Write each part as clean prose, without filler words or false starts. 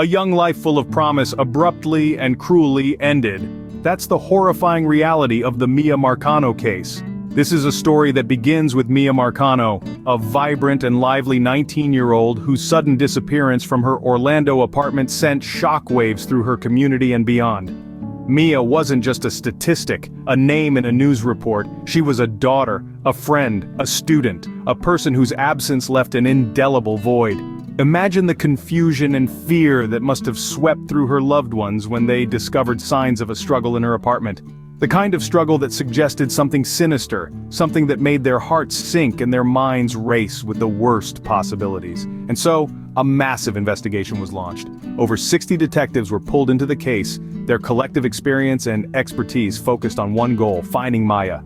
A young life full of promise abruptly and cruelly ended. That's the horrifying reality of the Miya Marcano case. This is a story that begins with Miya Marcano, a vibrant and lively 19-year-old whose sudden disappearance from her Orlando apartment sent shockwaves through her community and beyond. Miya wasn't just a statistic, a name in a news report. She was a daughter, a friend, a student, a person whose absence left an indelible void. Imagine the confusion and fear that must have swept through her loved ones when they discovered signs of a struggle in her apartment. The kind of struggle that suggested something sinister, something that made their hearts sink and their minds race with the worst possibilities. And so, a massive investigation was launched. Over 60 detectives were pulled into the case, their collective experience and expertise focused on one goal: finding Miya.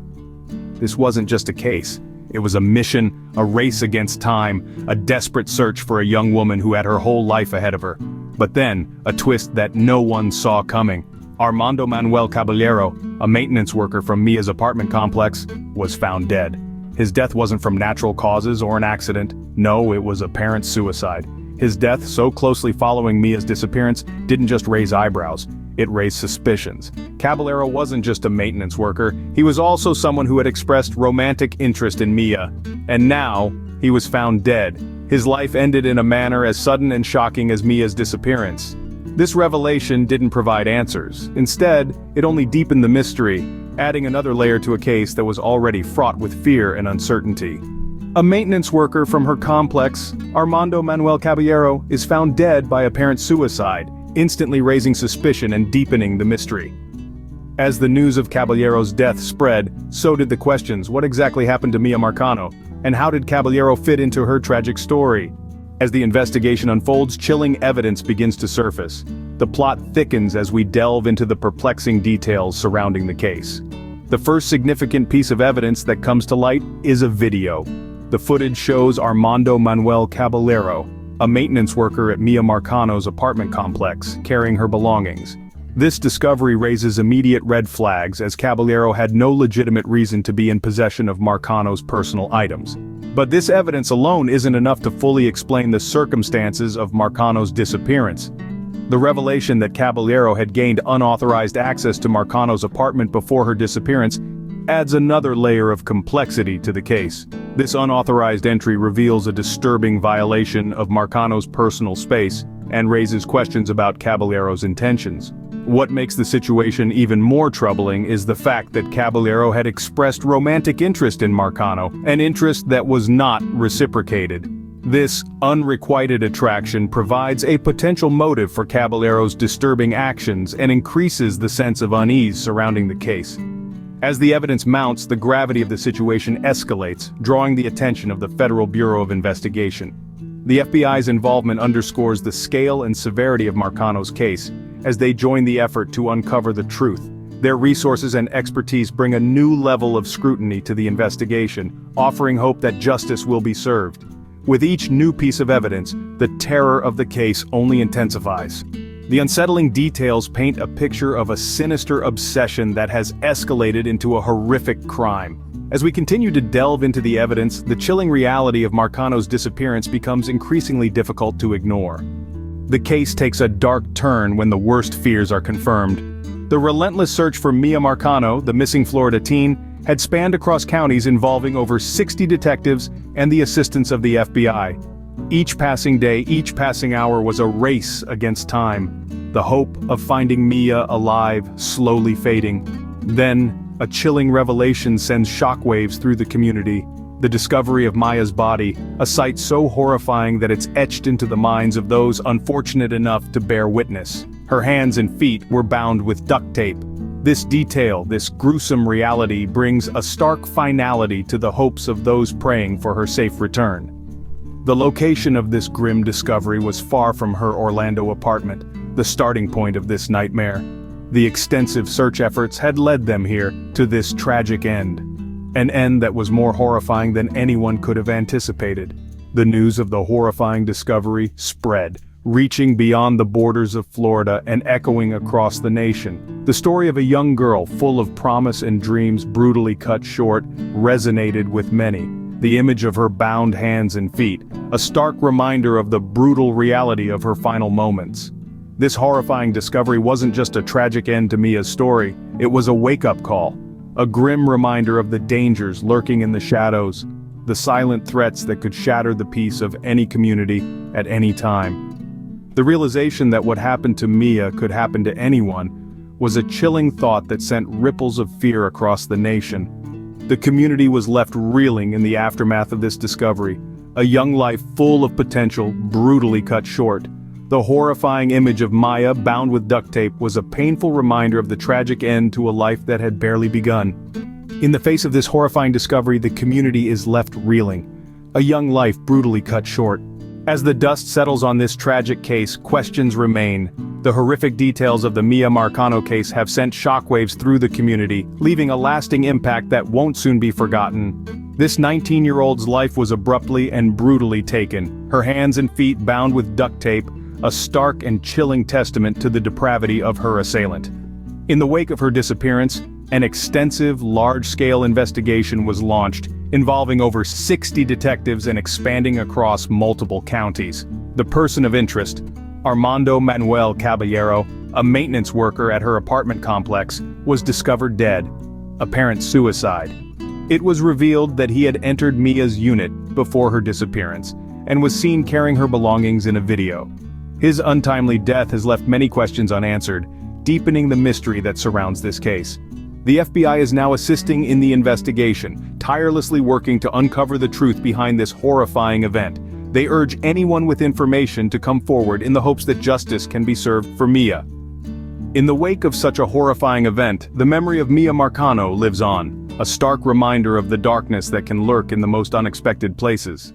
This wasn't just a case. It was a mission, a race against time, a desperate search for a young woman who had her whole life ahead of her. But then, a twist that no one saw coming. Armando Manuel Caballero, a maintenance worker from Miya's apartment complex, was found dead. His death wasn't from natural causes or an accident. No, it was apparent suicide. His death, so closely following Miya's disappearance, didn't just raise eyebrows. It raised suspicions. Caballero wasn't just a maintenance worker, he was also someone who had expressed romantic interest in Miya. And now, he was found dead. His life ended in a manner as sudden and shocking as Miya's disappearance. This revelation didn't provide answers. Instead, it only deepened the mystery, adding another layer to a case that was already fraught with fear and uncertainty. A maintenance worker from her complex, Armando Manuel Caballero, is found dead by apparent suicide, instantly raising suspicion and deepening the mystery. As the news of Caballero's death spread, so did the questions: what exactly happened to Miya Marcano? And how did Caballero fit into her tragic story? As the investigation unfolds, chilling evidence begins to surface. The plot thickens as we delve into the perplexing details surrounding the case. The first significant piece of evidence that comes to light is a video. The footage shows Armando Manuel Caballero, a maintenance worker at Miya Marcano's apartment complex, carrying her belongings. This discovery raises immediate red flags, as Caballero had no legitimate reason to be in possession of Marcano's personal items. But this evidence alone isn't enough to fully explain the circumstances of Marcano's disappearance. The revelation that Caballero had gained unauthorized access to Marcano's apartment before her disappearance adds another layer of complexity to the case. This unauthorized entry reveals a disturbing violation of Marcano's personal space and raises questions about Caballero's intentions. What makes the situation even more troubling is the fact that Caballero had expressed romantic interest in Marcano, an interest that was not reciprocated. This unrequited attraction provides a potential motive for Caballero's disturbing actions and increases the sense of unease surrounding the case. As the evidence mounts, the gravity of the situation escalates, drawing the attention of the Federal Bureau of Investigation. The FBI's involvement underscores the scale and severity of Marcano's case, as they join the effort to uncover the truth. Their resources and expertise bring a new level of scrutiny to the investigation, offering hope that justice will be served. With each new piece of evidence, the terror of the case only intensifies. The unsettling details paint a picture of a sinister obsession that has escalated into a horrific crime. As we continue to delve into the evidence, the chilling reality of Marcano's disappearance becomes increasingly difficult to ignore. The case takes a dark turn when the worst fears are confirmed. The relentless search for Miya Marcano, the missing Florida teen, had spanned across counties, involving over 60 detectives and the assistance of the FBI. Each passing day, each passing hour was a race against time. The hope of finding Miya alive slowly fading. Then, a chilling revelation sends shockwaves through the community. The discovery of Miya's body, a sight so horrifying that it's etched into the minds of those unfortunate enough to bear witness. Her hands and feet were bound with duct tape. This detail, this gruesome reality, brings a stark finality to the hopes of those praying for her safe return. The location of this grim discovery was far from her Orlando apartment, the starting point of this nightmare. The extensive search efforts had led them here, to this tragic end. An end that was more horrifying than anyone could have anticipated. The news of the horrifying discovery spread, reaching beyond the borders of Florida and echoing across the nation. The story of a young girl full of promise and dreams brutally cut short resonated with many. The image of her bound hands and feet, a stark reminder of the brutal reality of her final moments. This horrifying discovery wasn't just a tragic end to Miya's story, it was a wake-up call. A grim reminder of the dangers lurking in the shadows, the silent threats that could shatter the peace of any community at any time. The realization that what happened to Miya could happen to anyone was a chilling thought that sent ripples of fear across the nation. The community was left reeling in the aftermath of this discovery, a young life full of potential brutally cut short. The horrifying image of Miya bound with duct tape was a painful reminder of the tragic end to a life that had barely begun. In the face of this horrifying discovery, the community is left reeling. A young life brutally cut short. As the dust settles on this tragic case, questions remain. The horrific details of the Miya Marcano case have sent shockwaves through the community, leaving a lasting impact that won't soon be forgotten. This 19-year-old's life was abruptly and brutally taken, her hands and feet bound with duct tape, a stark and chilling testament to the depravity of her assailant. In the wake of her disappearance, an extensive, large-scale investigation was launched, involving over 60 detectives and expanding across multiple counties. The person of interest, Armando Manuel Caballero, a maintenance worker at her apartment complex, was discovered dead, apparent suicide. It was revealed that he had entered Miya's unit before her disappearance, and was seen carrying her belongings in a video. His untimely death has left many questions unanswered, deepening the mystery that surrounds this case. The FBI is now assisting in the investigation, tirelessly working to uncover the truth behind this horrifying event. They urge anyone with information to come forward in the hopes that justice can be served for Miya. In the wake of such a horrifying event, the memory of Miya Marcano lives on, a stark reminder of the darkness that can lurk in the most unexpected places.